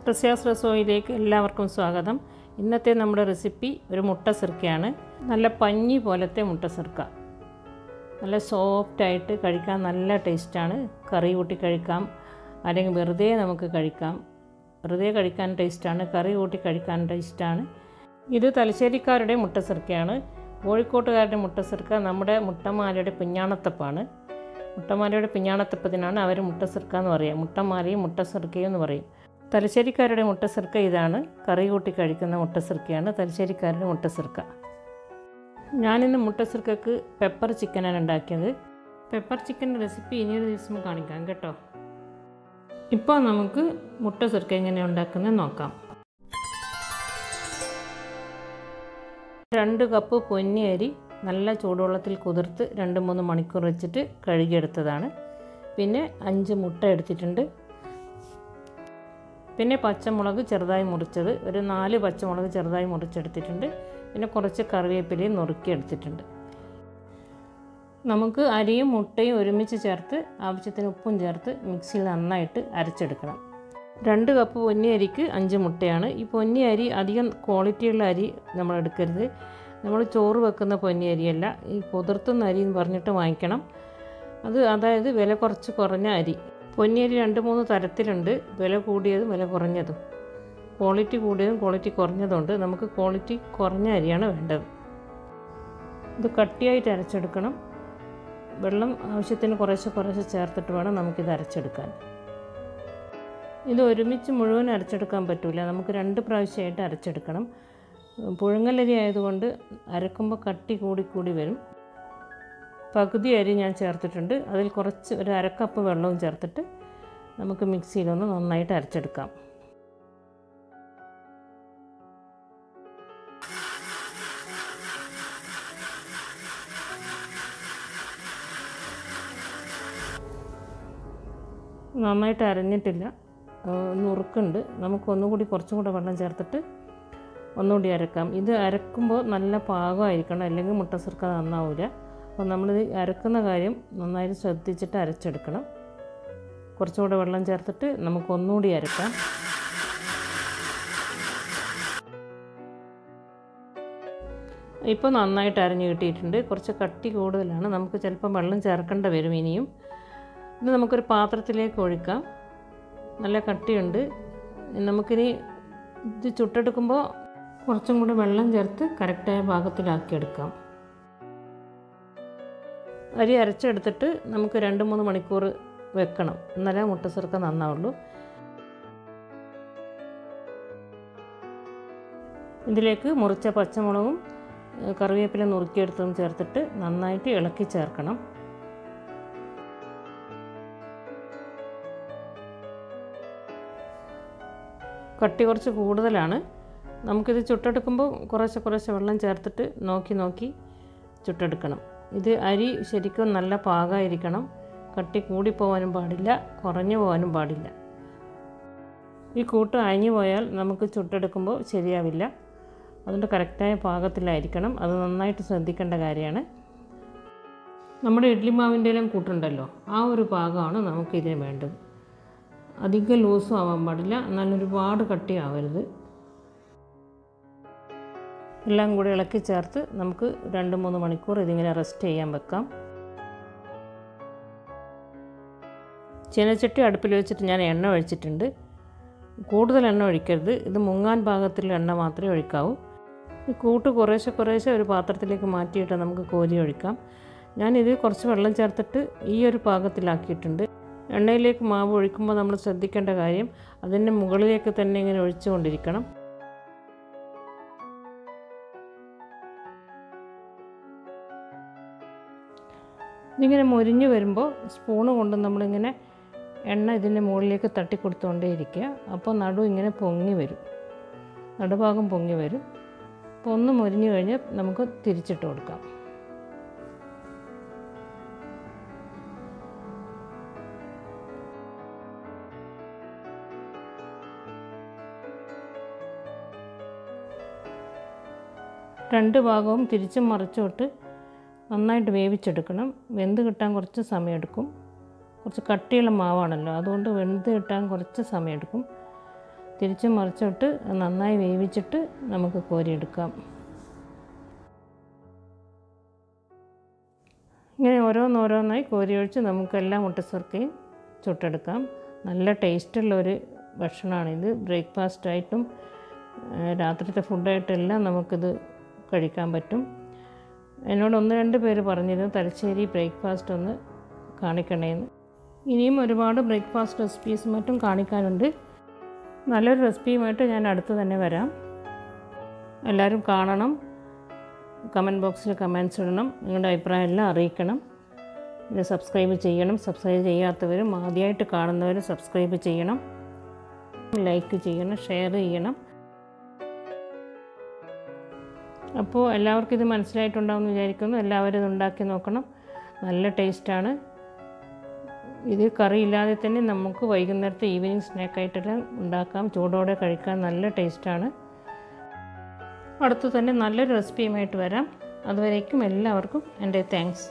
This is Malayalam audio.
റസോയിലേക്ക് എല്ലാവർക്കും സ്വാഗതം. ഇന്നത്തെ നമ്മുടെ റെസിപ്പി ഒരു മുട്ട സിർക്കയാണ്. നല്ല പഞ്ഞി പോലത്തെ മുട്ട സിർക്ക. നല്ല സോഫ്റ്റായിട്ട് കഴിക്കാൻ നല്ല ടേസ്റ്റാണ്. കറി കൂട്ടി കഴിക്കാം, അല്ലെങ്കിൽ വെറുതെ നമുക്ക് കഴിക്കാം. വെറുതെ കഴിക്കാൻ ടേസ്റ്റാണ്, കറി കൂട്ടി കഴിക്കാൻ ടേസ്റ്റാണ്. ഇത് തലശ്ശേരിക്കാരുടെ മുട്ട സിർക്കയാണ്. കോഴിക്കോട്ടുകാരുടെ മുട്ട സിർക്ക നമ്മുടെ മുട്ടമാലയുടെ പിഞ്ഞാണത്തപ്പാണ്. മുട്ടമാലയുടെ പിഞ്ഞാണത്തപ്പത്തിനാണ് അവർ മുട്ട സിർക്ക എന്ന് പറയുക. മുട്ടമാലയും മുട്ട സിർക്കയും എന്ന് പറയും. തലശ്ശേരിക്കാരുടെ മുട്ട സിർക്ക ഇതാണ്. കറി കൂട്ടി കഴിക്കുന്ന മുട്ട സിർക്കയാണ് തലശ്ശേരിക്കാരുടെ മുട്ട സിർക്ക. ഞാനിന്ന് മുട്ട സിർക്കക്ക് പെപ്പർ ചിക്കനാണ് ഉണ്ടാക്കിയത്. പെപ്പർ ചിക്കൻ്റെ റെസിപ്പി ഇനിയൊരു ദിവസം കാണിക്കാം കേട്ടോ. ഇപ്പോൾ നമുക്ക് മുട്ട സിർക്ക എങ്ങനെ ഉണ്ടാക്കുന്നത് നോക്കാം. 2 കപ്പ് പൊന്നി അരി നല്ല ചൂടുവെള്ളത്തിൽ കുതിർത്ത് 2-3 മണിക്കൂർ വെച്ചിട്ട് കഴുകിയെടുത്തതാണ്. പിന്നെ 5 മുട്ട എടുത്തിട്ടുണ്ട്. പിന്നെ പച്ചമുളക് ചെറുതായി മുറിച്ചത്, ഒരു 4 പച്ചമുളക് ചെറുതായി മുറിച്ചെടുത്തിട്ടുണ്ട്. പിന്നെ കുറച്ച് കറിവേപ്പിലയും നുറുക്കിയെടുത്തിട്ടുണ്ട്. നമുക്ക് അരിയും മുട്ടയും ഒരുമിച്ച് ചേർത്ത് ആവശ്യത്തിന് ഉപ്പും ചേർത്ത് മിക്സിയിൽ നന്നായിട്ട് അരച്ചെടുക്കണം. 2 കപ്പ് പൊന്നി അരിക്ക് 5 മുട്ടയാണ്. ഈ പൊന്നി അരി അധികം ക്വാളിറ്റിയുള്ള അരി നമ്മൾ എടുക്കരുത്. നമ്മൾ ചോറ് വെക്കുന്ന പൊന്നി അരിയല്ല, ഈ കുതിർത്തുന്ന അരി എന്ന് പറഞ്ഞിട്ട് വാങ്ങിക്കണം. അതായത് വില കുറച്ച് കുറഞ്ഞ അരി. പൊന്നിയരി 2-3 തരത്തിലുണ്ട്, വില കൂടിയതും വില കുറഞ്ഞതും. ക്വാളിറ്റി കൂടിയതും ക്വാളിറ്റി കുറഞ്ഞതുണ്ട്. നമുക്ക് ക്വാളിറ്റി കുറഞ്ഞ അരിയാണ് വേണ്ടത്. ഇത് കട്ടിയായിട്ട് അരച്ചെടുക്കണം. വെള്ളം ആവശ്യത്തിന് കുറേശ്ശെ ചേർത്തിട്ട് വേണം നമുക്കിത് അരച്ചെടുക്കാൻ. ഇത് ഒരുമിച്ച് മുഴുവൻ അരച്ചെടുക്കാൻ പറ്റില്ല, നമുക്ക് 2 പ്രാവശ്യമായിട്ട് അരച്ചെടുക്കണം. പുഴുങ്ങലരി ആയതുകൊണ്ട് അരക്കുമ്പോൾ കട്ടി കൂടി വരും. പകുതി അരി ഞാൻ ചേർത്തിട്ടുണ്ട്. അതിൽ കുറച്ച് ഒരു 1/2 കപ്പ് വെള്ളവും ചേർത്തിട്ട് നമുക്ക് മിക്സിയിലൊന്ന് നന്നായിട്ട് അരച്ചെടുക്കാം. നന്നായിട്ട് അരഞ്ഞിട്ടില്ല, നുറുക്കുണ്ട്. നമുക്കൊന്നുകൂടി കുറച്ചും കൂടെ വെള്ളം ചേർത്തിട്ട് ഒന്നുകൂടി അരക്കാം. ഇത് അരക്കുമ്പോൾ നല്ല പാകമായിരിക്കണം, അല്ലെങ്കിൽ മുട്ട സിർക്ക നന്നാവില്ല. അപ്പോൾ നമ്മളിത് അരക്കുന്ന കാര്യം നന്നായിട്ട് ശ്രദ്ധിച്ചിട്ട് അരച്ചെടുക്കണം. കുറച്ചുകൂടെ വെള്ളം ചേർത്തിട്ട് നമുക്ക് ഒന്നുകൂടി അരക്കാം. ഇപ്പോൾ നന്നായിട്ട് അരഞ്ഞ് കിട്ടിയിട്ടുണ്ട്. കുറച്ച് കട്ടി കൂടുതലാണ്, നമുക്ക് ചിലപ്പോൾ വെള്ളം ചേർക്കേണ്ട വരും ഇനിയും. ഇത് നമുക്കൊരു പാത്രത്തിലേക്ക് ഒഴിക്കാം. നല്ല കട്ടിയുണ്ട്. നമുക്കിനി ഇത് ചുട്ടെടുക്കുമ്പോൾ കുറച്ചും കൂടി വെള്ളം ചേർത്ത് കറക്റ്റായ പാകത്തിലാക്കിയെടുക്കാം. അരി അരച്ചെടുത്തിട്ട് നമുക്ക് 2-3 മണിക്കൂർ വെക്കണം, എന്നാലേ മുട്ട സിർക്ക നന്നാവുള്ളൂ. ഇതിലേക്ക് മുറിച്ച പച്ചമുളകും കറിവേപ്പില നുറുക്കിയെടുത്തതും ചേർത്തിട്ട് നന്നായിട്ട് ഇളക്കി ചേർക്കണം. കട്ടി കുറച്ച് കൂടുതലാണ്. നമുക്കിത് ചുട്ടെടുക്കുമ്പോൾ കുറേശ്ശെ വെള്ളം ചേർത്തിട്ട് നോക്കി ചുട്ടെടുക്കണം. ഇത് അരി ശരിക്കും നല്ല പാകമായിരിക്കണം. കട്ടി കൂടിപ്പോവാനും പാടില്ല, കുറഞ്ഞു പോകാനും പാടില്ല. ഈ കൂട്ട് അയഞ്ഞു പോയാൽ നമുക്ക് ചുട്ടെടുക്കുമ്പോൾ ശരിയാവില്ല. അതുകൊണ്ട് കറക്റ്റായ പാകത്തിലായിരിക്കണം. അത് നന്നായിട്ട് ശ്രദ്ധിക്കേണ്ട കാര്യമാണ്. നമ്മുടെ ഇഡ്ഡലി മാവിൻ്റെ എല്ലാം കൂട്ടുണ്ടല്ലോ, ആ ഒരു പാകമാണ് നമുക്കിതിന് വേണ്ടത്. അധികം ലൂസും ആവാൻ പാടില്ല, എന്നാൽ ഒരുപാട് കട്ടിയാവരുത്. എല്ലാം കൂടി ഇളക്കി ചേർത്ത് നമുക്ക് 2-3 മണിക്കൂർ ഇതിങ്ങനെ റെസ്റ്റ് ചെയ്യാൻ വെക്കാം. ചീനച്ചട്ടി അടുപ്പിൽ വെച്ചിട്ട് ഞാൻ എണ്ണ ഒഴിച്ചിട്ടുണ്ട്. കൂടുതൽ എണ്ണ ഒഴിക്കരുത്, ഇത് മുങ്ങാൻ പാകത്തിലുള്ള എണ്ണ മാത്രമേ ഒഴിക്കാവൂ. ഈ കൂട്ട് കുറേശ്ശെ ഒരു പാത്രത്തിലേക്ക് മാറ്റിയിട്ട് നമുക്ക് കോരി ഒഴിക്കാം. ഞാനിത് കുറച്ച് വെള്ളം ചേർത്തിട്ട് ഈ ഒരു പാകത്തിലാക്കിയിട്ടുണ്ട്. എണ്ണയിലേക്ക് മാവ് ഒഴിക്കുമ്പോൾ നമ്മൾ ശ്രദ്ധിക്കേണ്ട കാര്യം, അതിൻ്റെ മുകളിലേക്ക് തന്നെ ഇങ്ങനെ ഒഴിച്ചുകൊണ്ടിരിക്കണം. ഇതിങ്ങനെ മൊരിഞ്ഞ് വരുമ്പോൾ സ്പൂണ് കൊണ്ട് നമ്മളിങ്ങനെ എണ്ണ ഇതിൻ്റെ മുകളിലേക്ക് തട്ടിക്കൊടുത്തുകൊണ്ടേയിരിക്കുക. അപ്പോൾ ഇങ്ങനെ പൊങ്ങി വരും, നടുഭാഗം പൊങ്ങി വരും. അപ്പോൾ ഒന്ന് മൊരിഞ്ഞ് കഴിഞ്ഞാൽ നമുക്ക് തിരിച്ചിട്ട് കൊടുക്കാം. രണ്ട് ഭാഗവും തിരിച്ചും മറിച്ചുമിട്ട് നന്നായിട്ട് വേവിച്ചെടുക്കണം. വെന്ത് കിട്ടാൻ കുറച്ച് സമയമെടുക്കും. കുറച്ച് കട്ടിയുള്ള മാവാണല്ലോ, അതുകൊണ്ട് വെന്ത് കിട്ടാൻ കുറച്ച് സമയമെടുക്കും. തിരിച്ചും മറിച്ചിട്ട് നന്നായി വേവിച്ചിട്ട് നമുക്ക് കോരിയെടുക്കാം. ഇങ്ങനെ ഓരോന്നോരോന്നായി കോരി ഒഴിച്ച് നമുക്കെല്ലാം മുട്ടസുർക്കയും ചുട്ടെടുക്കാം. നല്ല ടേസ്റ്റുള്ളൊരു ഭക്ഷണമാണിത്. ബ്രേക്ക്ഫാസ്റ്റായിട്ടും രാത്രിത്തെ ഫുഡായിട്ടെല്ലാം നമുക്കിത് കഴിക്കാൻ പറ്റും. എന്നോട് 1-2 പേര് പറഞ്ഞിരുന്നു തലശ്ശേരി ബ്രേക്ക്ഫാസ്റ്റ് ഒന്ന് കാണിക്കണേന്ന്. ഇനിയും ഒരുപാട് ബ്രേക്ക്ഫാസ്റ്റ് റെസിപ്പീസും മറ്റും കാണിക്കാനുണ്ട്. നല്ലൊരു റെസിപ്പിയുമായിട്ട് ഞാൻ അടുത്ത് തന്നെ വരാം. എല്ലാവരും കാണണം. കമൻറ്റ് ബോക്സിൽ കമൻറ്റ്സ് ഇടണം. നിങ്ങളുടെ അഭിപ്രായം എല്ലാം അറിയിക്കണം. ഇത് സബ്സ്ക്രൈബ് ചെയ്യണം. സബ്സ്ക്രൈബ് ചെയ്യാത്തവരും ആദ്യമായിട്ട് കാണുന്നവരും സബ്സ്ക്രൈബ് ചെയ്യണം. ലൈക്ക് ചെയ്യണം, ഷെയർ ചെയ്യണം. അപ്പോൾ എല്ലാവർക്കും ഇത് മനസ്സിലായിട്ടുണ്ടാവുമെന്ന് വിചാരിക്കുന്നു. എല്ലാവരും ഇത് ഉണ്ടാക്കി നോക്കണം. നല്ല ടേസ്റ്റാണ്. ഇത് കറിയില്ലാതെ തന്നെ നമുക്ക് വൈകുന്നേരത്തെ ഈവനിങ് സ്നാക്കായിട്ടെല്ലാം ഉണ്ടാക്കാം. ചൂടോടെ കഴിക്കാൻ നല്ല ടേസ്റ്റാണ്. അടുത്ത് തന്നെ നല്ലൊരു റെസിപ്പിയുമായിട്ട് വരാം. അതുവരേക്കും എല്ലാവർക്കും എൻ്റെ താങ്ക്സ്.